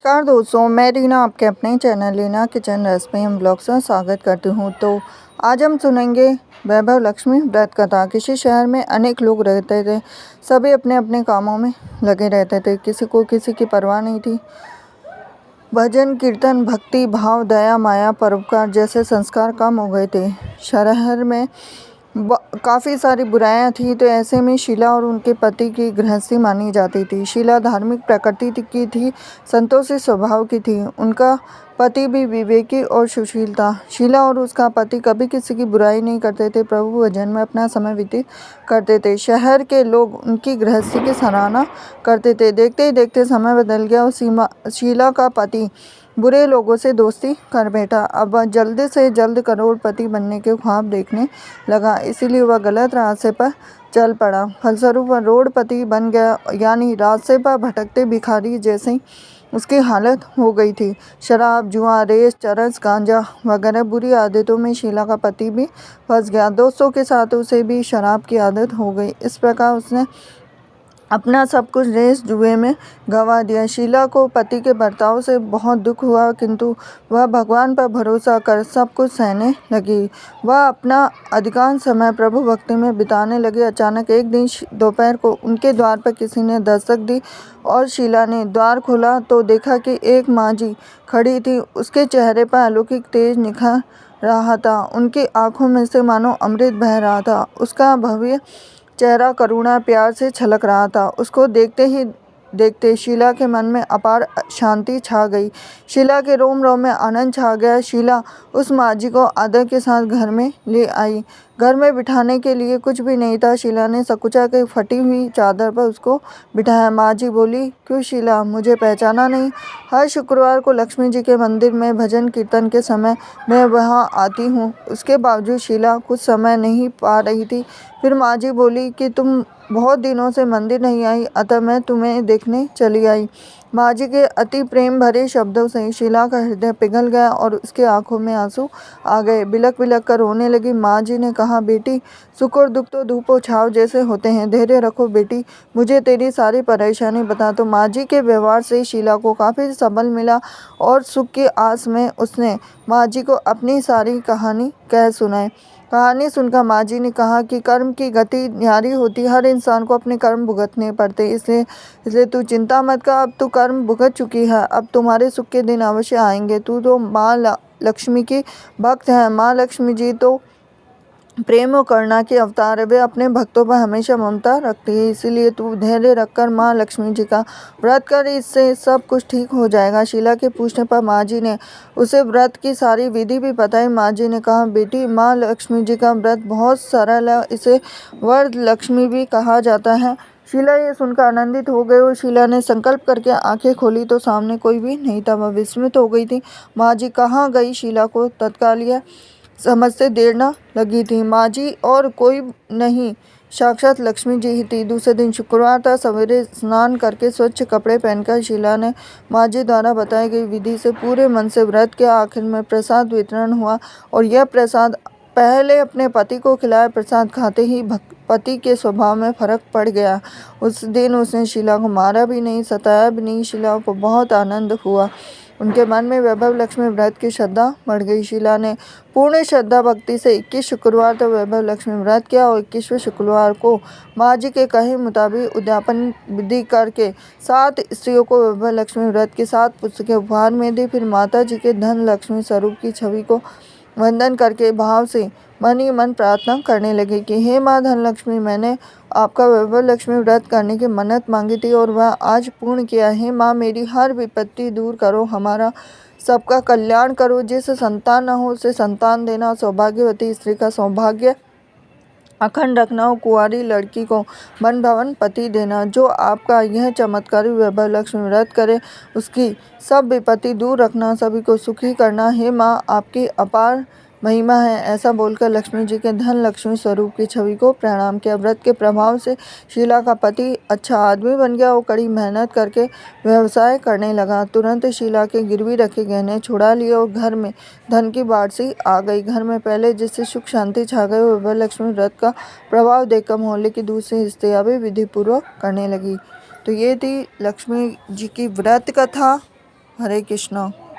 नमस्कार दोस्तों, मैं रीना आपके अपने channel Reena kitchen recipe and blogs में स्वागत करती हूँ। तो आज हम सुनेंगे वैभव लक्ष्मी व्रत कथा। किसी शहर में अनेक लोग रहते थे। सभी अपने अपने कामों में लगे रहते थे। किसी को किसी की परवाह नहीं थी। भजन कीर्तन भक्ति भाव दया माया परोपकार जैसे संस्कार कम हो गए थे। शहर में काफ़ी सारी बुराइयां थी। तो ऐसे में शीला और उनके पति की गृहस्थी मानी जाती थी। शीला धार्मिक प्रकृति की थी, संतोषी स्वभाव की थी। उनका पति भी विवेकी और सुशील था। शीला और उसका पति कभी किसी की बुराई नहीं करते थे। प्रभु भजन में अपना समय व्यतीत करते थे। शहर के लोग उनकी गृहस्थी की सराहना करते थे। देखते ही देखते समय बदल गया और शीला का पति बुरे लोगों से दोस्ती कर बैठा। अब वह जल्द से जल्द करोड़पति बनने के ख्वाब देखने लगा, इसीलिए वह गलत रास्ते पर चल पड़ा। फलस्वरूप वह रोडपति बन गया, यानी रास्ते पर भटकते भिखारी जैसी उसकी हालत हो गई थी। शराब जुआ रेस चरस गांजा वगैरह बुरी आदतों में शीला का पति भी फंस गया। दोस्तों के साथ उसे भी शराब की आदत हो गई। इस प्रकार उसने अपना सब कुछ रेस जुए में गंवा दिया। शीला को पति के बर्ताव से बहुत दुख हुआ, किंतु वह भगवान पर भरोसा कर सब कुछ सहने लगी। वह अपना अधिकांश समय प्रभु भक्ति में बिताने लगी। अचानक एक दिन दोपहर को उनके द्वार पर किसी ने दस्तक दी और शीला ने द्वार खोला तो देखा कि एक माँ जी खड़ी थी। उसके चेहरे पर अलौकिक तेज निखर रहा था। उनकी आंखों में से मानो अमृत बह रहा था। उसका भव्य चेहरा करुणा प्यार से छलक रहा था। उसको देखते ही देखते शीला के मन में अपार शांति छा गई। शीला के रोम रोम में आनंद छा गया। शीला उस माँ जी को आदर के साथ घर में ले आई। घर में बिठाने के लिए कुछ भी नहीं था। शीला ने सकुचा के फटी हुई चादर पर उसको बिठाया। माँ जी बोली, क्यों शीला, मुझे पहचाना नहीं? हर शुक्रवार को लक्ष्मी जी के मंदिर में भजन कीर्तन के समय मैं वहाँ आती हूँ। उसके बावजूद शीला कुछ समय नहीं पा रही थी। फिर माँ जी बोली कि तुम बहुत दिनों से मंदिर नहीं आई, अतः मैं तुम्हें देखने चली आई। माँ जी के अति प्रेम भरे शब्दों से शीला का हृदय पिघल गया और उसके आंखों में आंसू आ गए। बिलक बिलक कर रोने लगी। माँ जी ने कहा, बेटी, सुख और दुख तो धूप और छाव जैसे होते हैं। धैर्य रखो बेटी, मुझे तेरी सारी परेशानी बता। तो माँ जी के व्यवहार से शीला को काफ़ी सबल मिला और सुख की आस में उसने माँ जी को अपनी सारी कहानी कह सुनाई। कहानी सुनकर माँ जी ने कहा कि कर्म की गति न्यारी होती, हर इंसान को अपने कर्म भुगतने पड़ते। इसलिए तू चिंता मत कर, अब तू कर्म भुगत चुकी है, अब तुम्हारे सुख के दिन अवश्य आएंगे। तू तो माँ लक्ष्मी की भक्त है। माँ लक्ष्मी जी तो प्रेम और करुणा के अवतार है। वे अपने भक्तों पर हमेशा ममता रखती है। इसीलिए तू धैर्य रखकर माँ लक्ष्मी जी का व्रत कर, इससे सब कुछ ठीक हो जाएगा। शीला के पूछने पर माँ जी ने उसे व्रत की सारी विधि भी बताई। माँ जी ने कहा, बेटी, माँ लक्ष्मी जी का व्रत बहुत सरल है, इसे वर लक्ष्मी भी कहा जाता है। शीला ये सुनकर आनंदित हो गई और शीला ने संकल्प करके आंखें खोली तो सामने कोई भी नहीं था। वह विस्मित हो गई थी। माँ जी कहाँ गई? शीला को तत्काल यह समझते देर न लगी थी। माँ जी और कोई नहीं, साक्षात लक्ष्मी जी ही थी। दूसरे दिन शुक्रवार था। सवेरे स्नान करके स्वच्छ कपड़े पहनकर शीला ने माँ जी द्वारा बताई गई विधि से पूरे मन से व्रत किया। आखिर में प्रसाद वितरण हुआ और यह प्रसाद पहले अपने पति को खिलाया। प्रसाद खाते ही पति के स्वभाव में फर्क पड़ गया। उस दिन उसने शीला को मारा भी नहीं, सताया भी नहीं। शीला को बहुत आनंद हुआ। उनके मन में वैभव लक्ष्मी व्रत की श्रद्धा बढ़ गई। शीला ने पूर्ण श्रद्धा भक्ति से 21 शुक्रवार तक वैभव लक्ष्मी व्रत किया और 21वें शुक्रवार को माँ जी के कहे मुताबिक उद्यापन विधि करके 7 स्त्रियों को वैभव लक्ष्मी व्रत की 7 पुस्तकें उपहार में दी। फिर माता जी के धन लक्ष्मी स्वरूप की छवि को वंदन करके भाव से मन ही मन प्रार्थना करने लगे कि हे माँ धनलक्ष्मी, मैंने आपका वैभव लक्ष्मी व्रत करने की मन्नत मांगी थी और वह आज पूर्ण किया है। माँ, मेरी हर विपत्ति दूर करो, हमारा सबका कल्याण करो। जिसे संतान न हो उसे संतान देना, सौभाग्यवती स्त्री का सौभाग्य अखंड रखना और कुंवारी लड़की को मन भवन पति देना। जो आपका यह चमत्कारी वैभव लक्ष्मी व्रत करे उसकी सब विपत्ति दूर रखना, सभी को सुखी करना। हे माँ, आपकी अपार महिमा है। ऐसा बोलकर लक्ष्मी जी के धन लक्ष्मी स्वरूप की छवि को प्रणाम किया। व्रत के प्रभाव से शीला का पति अच्छा आदमी बन गया और कड़ी मेहनत करके व्यवसाय करने लगा। तुरंत शीला के गिरवी रखे गहने छुड़ा लिए और घर में धन की बाढ़ सी आ गई। घर में पहले जिससे सुख शांति छा गई, वैभव लक्ष्मी व्रत का प्रभाव देखकर मोहल्ले की दूसरी स्त्रियां भी विधि पूर्वक करने लगी। तो ये थी लक्ष्मी जी की व्रत कथा। हरे कृष्णा।